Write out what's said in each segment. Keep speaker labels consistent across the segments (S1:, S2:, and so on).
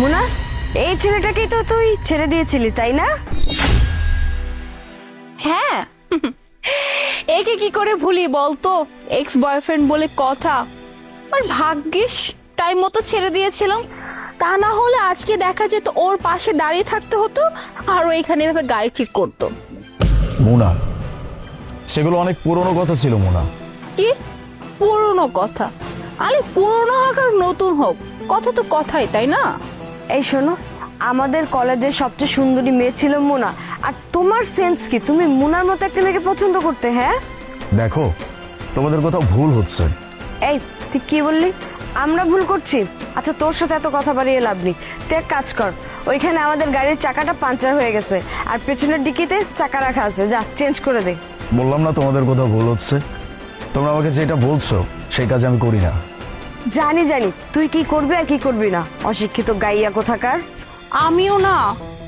S1: মুনা, এই ছেলেটাকেই তো তুই ছেড়ে দিয়েছিলি তাই না?
S2: হ্যাঁ, একে কি করে ভুলি বলতো? এক্স বয়ফ্রেন্ড বলে কথা। আর ভাগ্যিস টাইম মতো ছেড়ে দিয়েছিলাম, তা না হলে আজকে দেখা যেত ওর পাশে দাঁড়িয়ে থাকতে হতো আর ও এখানে এভাবে গাড়ি ঠিক করতো।
S3: মুনা, সেগুলো অনেক পুরনো কথা ছিল মুনা।
S2: কি পুরনো কথা? আরে পুরনো হোক আর নতুন হোক, কথা তো কথাই, তাই না?
S1: এই শোনো, আমাদের কলেজের সবচেয়ে সুন্দরী মেয়ে ছিল মুনা, আর তোমার সেন্স কি তুমি মুনার মতো একটা মেয়েকে পছন্দ করতে? হ্যাঁ
S3: দেখো, তোমাদের কোথাও ভুল হচ্ছে।
S1: এই তুই কি বললি? আমরা ভুল করছি? আচ্ছা, তোর সাথে এত কথা বাড়িয়ে লাভ নেই। তুই এক কাজ কর, ওইখানে আমাদের গাড়ির চাকাটা পাঞ্চার হয়ে গেছে আর পেছনের ডিকিতে চাকা রাখা আছে, যা চেঞ্জ করে দে।
S3: বললাম না তোমাদের কোথাও ভুল হচ্ছে। তোমরা আমাকে যেটা বলছো সেই কাজ আমি করি না।
S1: জানি জানি তুই কি করবি আর কি করবি না, অশিক্ষিত গাইয়া কোথাকার।
S2: আমিও না,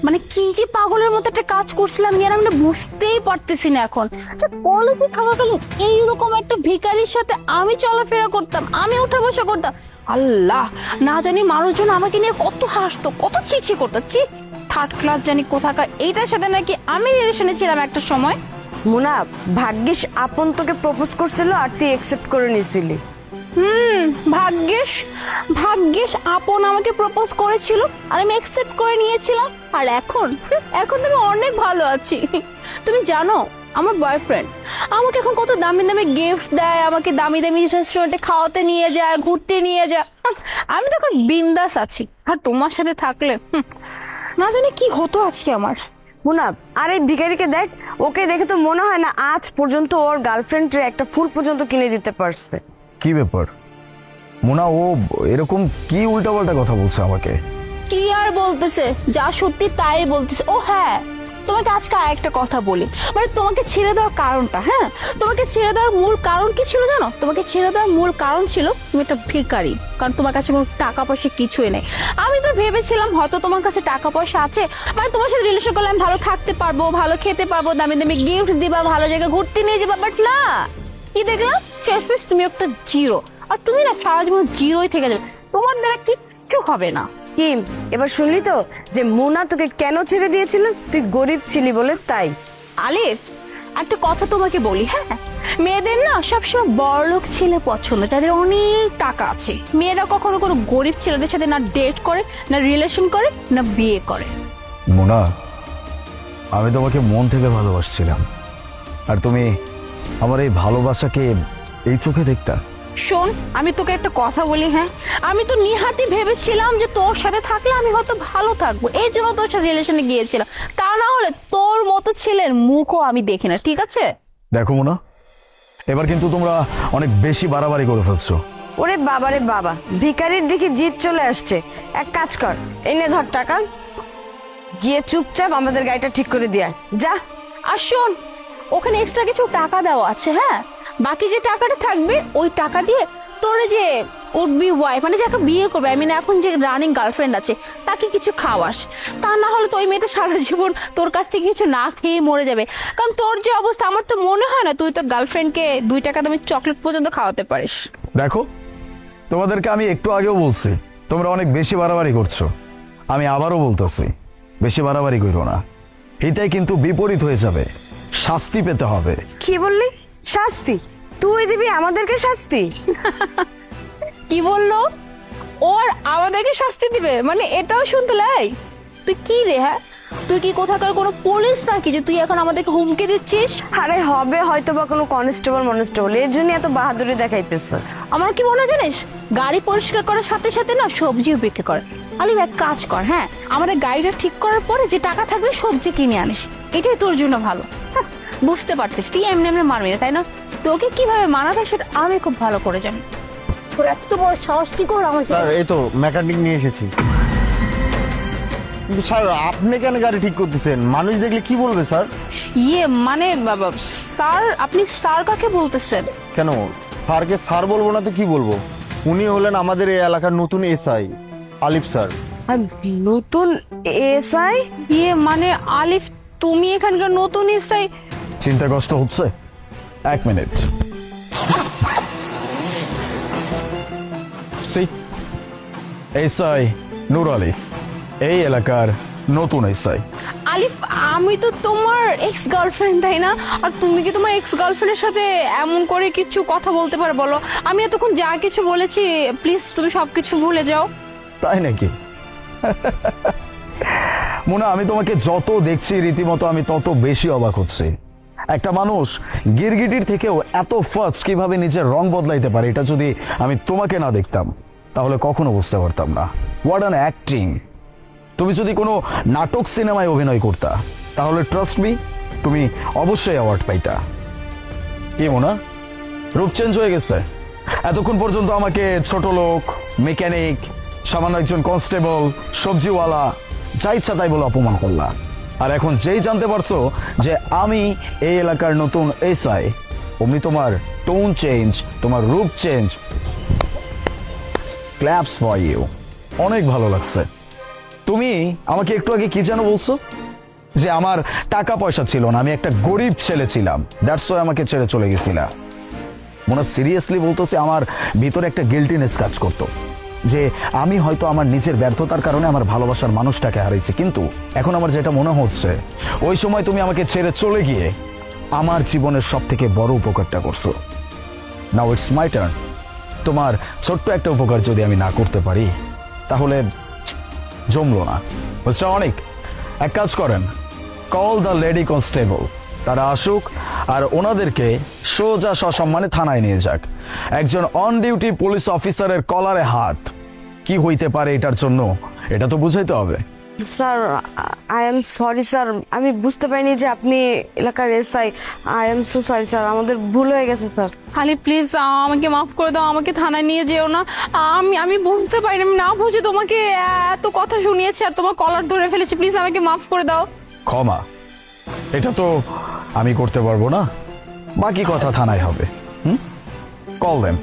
S2: মানে কি যে পাগলের মতো একটা কাজ করছিলাম ইয়ার, আমি না বুঝতেই পারতেছি না এখন। আচ্ছা, কলেজে থাকাকালীন এইরকম একটা ভিখারির সাথে আমি চলাফেরা করতাম, আমি উঠা বসা করতাম, আল্লাহ না জানি মানুষজন আমাকে নিয়ে কত হাসতো, কত ছিছি করতো। ছি, থার্ড ক্লাস জানি কোথাকার, এইটার সাথে নাকি আমি রিলেশনে ছিলাম একটা সময়।
S1: মুনা, ভাগ্যিস আপন তোকে প্রপোজ করছিল আর তুই অ্যাকসেপ্ট করে নিছিলি।
S2: ভাগ্যিস ভাগ্যিস আপন আমাকে প্রপোজ করেছিল আর আমি অ্যাকসেপ্ট করে নিয়েছিলাম। আর এখন এখন তো আমি অনেক ভালো আছি। তুমি জানো আমার বয়ফ্রেন্ড আমাকে এখন কত দামি দামি গিফট দেয়, আমাকে দামি দামি রেস্টুরেন্টে খাওয়াতে নিয়ে যায়, ঘুরতে নিয়ে যায়। আমি তো এখন বিন্দাস আছি, আর তোমার সাথে থাকলে না জানি কি হতো আজকে আমার।
S1: মুনা, আর এই ভিখারিকে দেখ, ওকে দেখে তো মনে হয় না আজ পর্যন্ত ওর গার্লফ্রেন্ডের একটা ফুল পর্যন্ত কিনে দিতে পারছে।
S3: কি ব্যাপার মুনা, ও এরকম কি উল্টাপাল্টা কথা বলছে আমাকে?
S2: কি আর বলতেছে, যা সত্যি তাই বলতেছে। ও হ্যাঁ, তোমাকে আজকে আরেকটা কথা বলি, মানে তোমাকে ছেড়ে দেওয়ার কারণটা। হ্যাঁ, তোমাকে ছেড়ে দেওয়ার মূল কারণ কি ছিল জানো? তোমাকে ছেড়ে দেওয়ার মূল কারণ ছিল তুমি একটা ভিখারি, কারণ তোমার কাছে কোনো টাকা পয়সা কিছুই নেই। আমি তো ভেবেছিলাম হয়তো তোমার কাছে টাকা পয়সা আছে, মানে তোমার সাথে রিলেশন করলে আমি ভালো থাকতে পারবো, ভালো খেতে পারবো, দামি দামি গিফট দিবা, ভালো জায়গায় ঘুরতে নিয়ে যাবা। বাট না, কি দেখলাম শেষমেশ তুমি একটা জিরো, আর তুমি না সারা জীবন জিরোই থেকে যাবে, তোমার দ্বারা কিচ্ছু হবে না।
S1: কি এবার শুনলি তো যে মুনা তোকে কেন ছেড়ে দিয়েছিল? তুই গরিব ছিলি বলে তাই।
S2: আলিফ, একটা কথা তোমাকে বলি, হ্যাঁ, মেয়েদের না সবসময় বড়লোক ছেলে পছন্দ, যাদের অনেক টাকা আছে। মেয়েরা কখনো কোনো গরিব ছেলেদের সাথে না ডেট করে, না রিলেশন করে, না বিয়ে করে।
S3: মুনা, আমি তোমাকে মন থেকে ভালোবাসছিলাম, আর তুমি আমার এই ভালোবাসাকে এই চোখে দেখতা।
S2: শোন, আমি তোকে একটা কথা বলি, হ্যাঁ, আমি তো নিহাতি ভেবেছিলাম যে তোর সাথে থাকলে আমি হয়তো ভালো থাকবো, এই জন্য তোর সাথে রিলেশনে গিয়েছিলাম। তা না হলে তোর মতো ছেলের মুখও আমি দেখি না, ঠিক আছে?
S3: দেখো মুনা, এবার কিন্তু তোমরা অনেক বেশি বাড়াবাড়ি করে ফেলছো।
S1: ওরে বাবারে বাবা, ভিখারির দিকে জিদ চলে আসছে। এক কাজ কর, এনে ধর টাকা, গিয়ে চুপচাপ আমাদের গাড়িটা ঠিক করে দিয়ে আয়, যা।
S2: আর শোন, ওখানে এক্সট্রা কিছু টাকা দেওয়া আছে, হ্যাঁ, বাকি যে টাকাটা থাকবে ওই টাকা দিয়ে তোর যে উড বি ওয়াইফ, মানে যাকে বিয়ে করবে, আমি না এখন যে রানিং গার্লফ্রেন্ড আছে, তাকে কিছু খাওয়াস। তা না হলে তো ওই মেয়েটা সারা জীবন তোর কাছ থেকে কিছু না খেয়ে মরে যাবে। কারণ তোর যে অবস্থা, আমার তো মনে হয় না তুই তোর গার্লফ্রেন্ডকে 2 টাকা দামের চকলেট পর্যন্ত খাওয়াতে পারিস।
S3: দেখো, তোমাদেরকে আমি একটু আগেও বলছি তোমরা অনেক বেশি বাড়াবাড়ি করছো। আমি আবারও বলতেছি, বেশি বাড়াবাড়ি করো না, এটাই কিন্তু বিপরীত হয়ে যাবে, শাস্তি পেতে হবে।
S1: কি বললি? শাস্তি? তুই দিবি আমাদেরকে শাস্তি?
S2: কি বললো? ওর আমাদেরকে শাস্তি দিবে মানে এটাও শুনতে লাই? তুই কি রে, হ্যাঁ, তুই কি কোথাকার কোনো পুলিশ নাকি যে তুই এখন আমাদেরকে হুমকি দিচ্ছিস?
S1: আরে হবে হয়তো বা কোনো কনস্টেবল মনস্টেবল, এর জন্য এত বাহাদুরি দেখাইতেছে।
S2: আমার কি মনে হয় জানিস, গাড়ি পরিষ্কার করার সাথে সাথে না সবজিও বিক্রি করে। আলিফ, এক কাজ কর, হ্যাঁ, আমাদের গাড়িটা ঠিক করার পরে যে টাকা থাকবে সবজি কিনে আনিস, এটাই তোর জন্য ভালো। বুঝতে পারতিস, তুই এমনি এমনি মানবি না, তাই না? তোকে কিভাবে মানাবে সেটা আমি খুব ভালো করে জানি। তোর এত বড় সাহস কি করে আমার
S4: স্যার, এই তো মেকানিক নিয়ে এসেছি। কিন্তু স্যার, আপনি কেন গাড়ি ঠিক করতেছেন? মানুষ দেখলে কি বলবে স্যার?
S2: ইয়ে মানে বাবা, স্যার, আপনি স্যার কাকে বলতেছেন?
S4: কেন স্যারকে স্যার বলবো না তো কি বলবো? উনি হলেন আমাদের এই এলাকার নতুন এসআই আলিফ স্যার।
S1: আর নতুন এসআই?
S2: ইয়ে মানে আলিফ, তুমি এখানকার নতুন এসআই?
S3: চিন্তা কষ্ট হচ্ছে? 1 মিনিট। এসআই নূর আলী। এই এলাকার নতুন এসআই।
S2: আলিফ, আমি তো তোমার এক্স গার্লফ্রেন্ড, তাই না? আর তুমি কি তোমার এক্স গার্লফ্রেন্ডের সাথে এমন করে কিছু কথা বলতে পারো? বলো, আমি এতক্ষণ যা কিছু বলেছি প্লিজ তুমি সবকিছু ভুলে যাও।
S3: তাই নাকি? মোনা, আমি তোমাকে যত দেখছি রীতিমতো আমি তত বেশি অবাক হচ্ছি। একটা মানুষ গিরগিটির থেকেও এত ফাস্ট কিভাবে নিজের রং বদলাইতে পারে, এটা যদি আমি তোমাকে না দেখতাম তাহলে কখনো বুঝতে পারতাম না। What an acting! তুমি যদি কোনো নাটক সিনেমায় অভিনয় করতা তাহলে ট্রাস্ট মি, তুমি অবশ্যই অ্যাওয়ার্ড পাইতা। কি মোনা, রূপ চেঞ্জ হয়ে গেছে? এতক্ষণ পর্যন্ত আমাকে ছোট লোক, মেকানিক, সামান্য একজন কনস্টেবল, সবজিওয়ালা, যা ইচ্ছা তাই বলে অপমান করলা। আর এখন যেই জানতে পারছো যে আমি এই এলাকার নতুন এসআই, অমনি তোমার টোন চেঞ্জ, তোমার রূপ চেঞ্জ। Claps for you. অনেক ভালো লাগছে। তুমি আমাকে একটু আগে কি যেন বলছো? যে আমার টাকা পয়সা ছিল না, আমি একটা গরিব ছেলে ছিলাম, দ্যাটস ওয়াই আমাকে ছেড়ে চলে গেছিলা। মনে সিরিয়াসলি বলতেছে, আমার ভিতরে একটা গিল্টিনেস কাজ করতো যে আমি হয়তো আমার নিজের ব্যর্থতার কারণে আমার ভালোবাসার মানুষটাকে হারাইছি। কিন্তু এখন আমার যেটা মনে হচ্ছে, ওই সময় তুমি আমাকে ছেড়ে চলে গিয়ে আমার জীবনের সব থেকে বড় উপকারটা করছো। Now it's my turn. তোমার ছোট্ট একটা উপকার যদি আমি না করতে পারি তাহলে জমলো না, বুঝছো? অনেক এক কাজ করেন, কল দ্য লেডি কনস্টেবল, তারা আসুক আর ওনাদেরকে সোজা সসম্মানে থানায় নিয়ে যাক। একজন অন ডিউটি পুলিশ অফিসারের কলারে হাত কি হইতে পারে এটার জন্য এটা তো বুঝাইতে হবে।
S1: Sir, I am sorry sir, আমি বুঝতে পারিনি যে আপনি এলাকার SI. I am so sorry sir, আমাদের ভুল হয়ে গেছে স্যার।
S2: আলিফ প্লিজ আমাকে মাফ করে দাও, আমাকে থানায় নিয়ে যেও না। আমি বুঝতে পারিনি, আমি না বুঝে তোমাকে এত কথা শুনিয়েছি আর তোমার কলার ধরে ফেলেছি। প্লিজ আমাকে মাফ করে দাও।
S3: ক্ষমা, এটা তো আমি করতে পারবো না, বাকি কথা থানায় হবে। কল দেন।